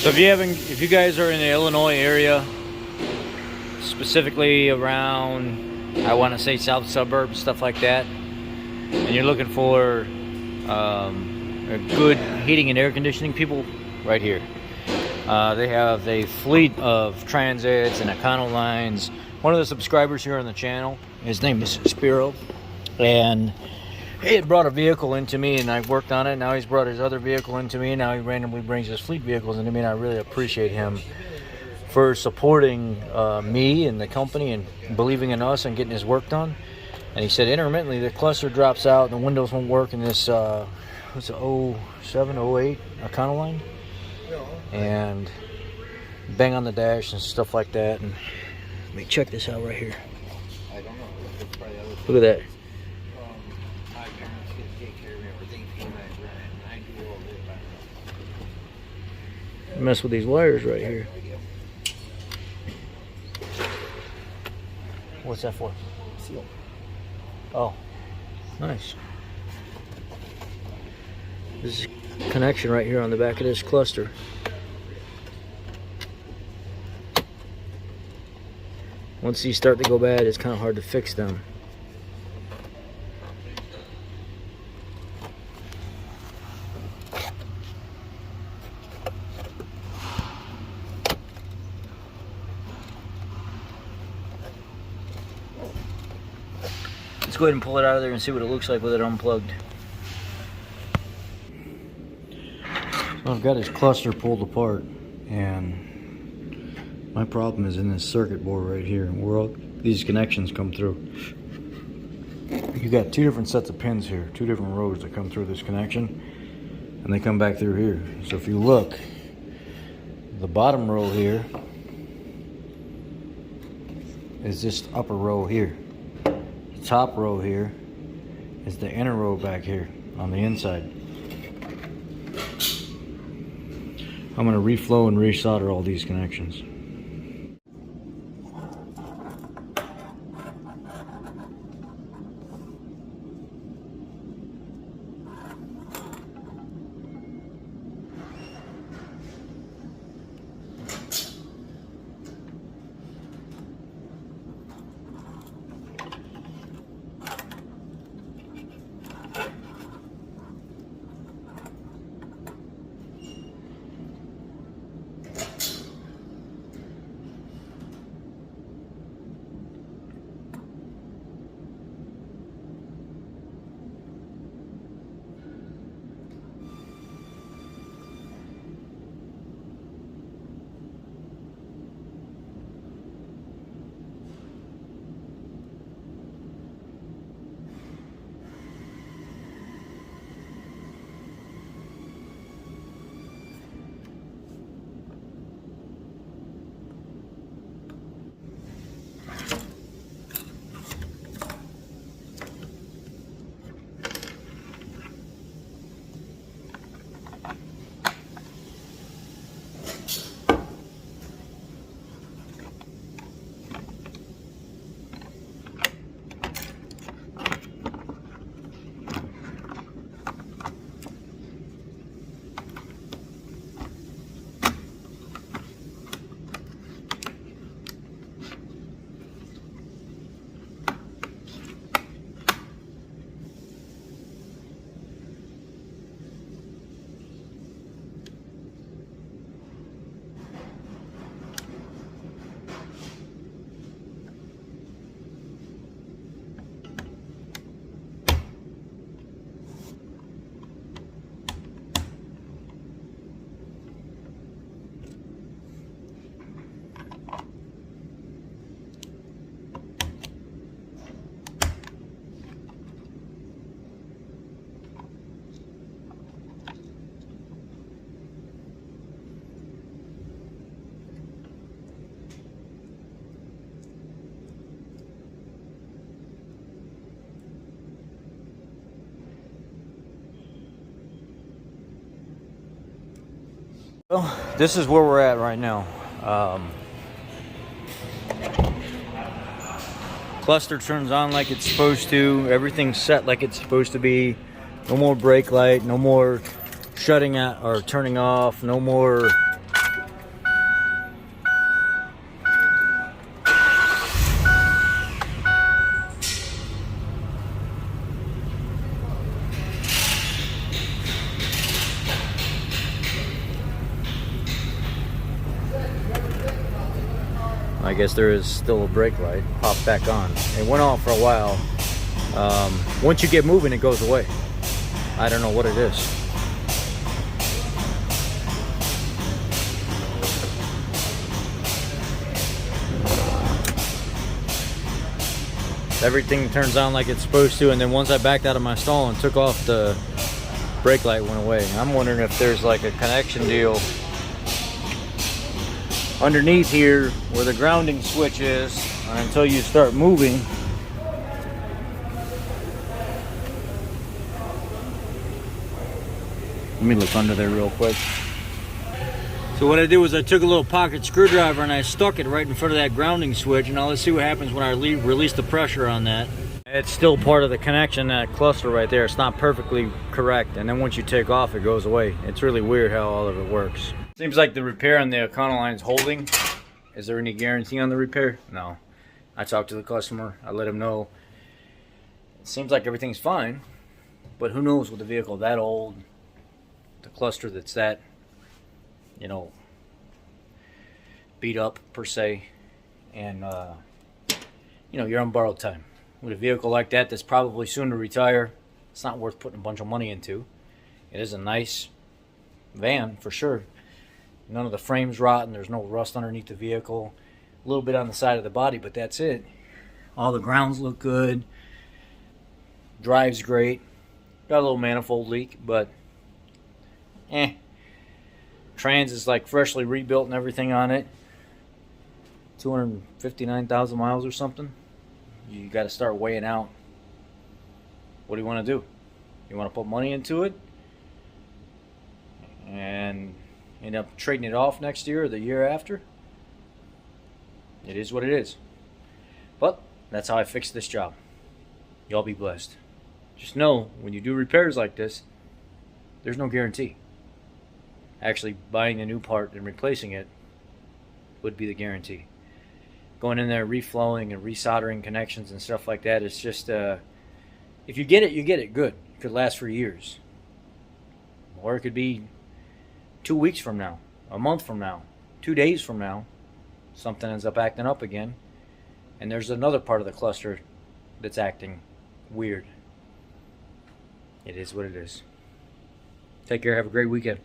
So if you guys are in the Illinois area, specifically around, I want to say south suburbs, stuff like that, and you're looking for a good heating and air conditioning, people, right here. They have a fleet of transits and Econolines. One of the subscribers here on the channel, his name is Spiro, and he had brought a vehicle into me, and I worked on it. Now he's brought his other vehicle into me, and now he randomly brings his fleet vehicles into me, and I really appreciate him for supporting me and the company and believing in us and getting his work done. And he said intermittently the cluster drops out and the windows won't work in this what's it, 07, 08 Econoline, and bang on the dash and stuff like that. And let me check this out right here. Look at that. Mess with these wires right here. What's that for? Seal. Oh, nice. This is a connection right here on the back of this cluster. Once these start to go bad, it's kind of hard to fix them. Let's go ahead and pull it out of there and see what it looks like with it unplugged. So I've got his cluster pulled apart, and my problem is in this circuit board right here, where all these connections come through. You got two different sets of pins here, two different rows that come through this connection, and they come back through here. So if you look, the bottom row here is this upper row here. Top row here is the inner row back here on the inside. I'm going to reflow and resolder all these connections. Well, this is where we're at right now. Cluster turns on like it's supposed to. Everything's set like it's supposed to be. No more brake light. No more shutting out or turning off. No more I guess there is still a brake light. Popped back on. It went off for a while. Once you get moving, it goes away. I don't know what it is. Everything turns on like it's supposed to, and then once I backed out of my stall and took off, the brake light went away. I'm wondering if there's like a connection deal underneath here where the grounding switch is, and until you start moving, let me look under there real quick. So what I did was I took a little pocket screwdriver and I stuck it right in front of that grounding switch. Now let's see what happens when I release the pressure on that. It's still part of the connection, that cluster right there. It's not perfectly correct, and then once you take off, it goes away. It's really weird how all of it works. Seems like the repair on the Econoline is holding. Is there any guarantee on the repair? No. I talked to the customer. I let him know. It seems like everything's fine, but who knows with a vehicle that old, the cluster that's that, you know, beat up per se, and you know, you're on borrowed time. With a vehicle like that that's probably soon to retire, it's not worth putting a bunch of money into. It is a nice van for sure. None of the frame's rotten, there's no rust underneath the vehicle. A little bit on the side of the body, but that's it. All the grounds look good. Drives great. Got a little manifold leak, but Trans is like freshly rebuilt and everything on it. 259,000 miles or something. You got to start weighing out, what do you want to do? You want to put money into it and end up trading it off next year or the year after? It is what it is. But that's how I fixed this job. Y'all be blessed. Just know, when you do repairs like this, there's no guarantee. Actually buying a new part and replacing it would be the guarantee. Going in there, reflowing and resoldering connections and stuff like that, it's just, if you get it, you get it good. It could last for years. Or it could be 2 weeks from now, a month from now, 2 days from now, something ends up acting up again, and there's another part of the cluster that's acting weird. It is what it is. Take care. Have a great weekend.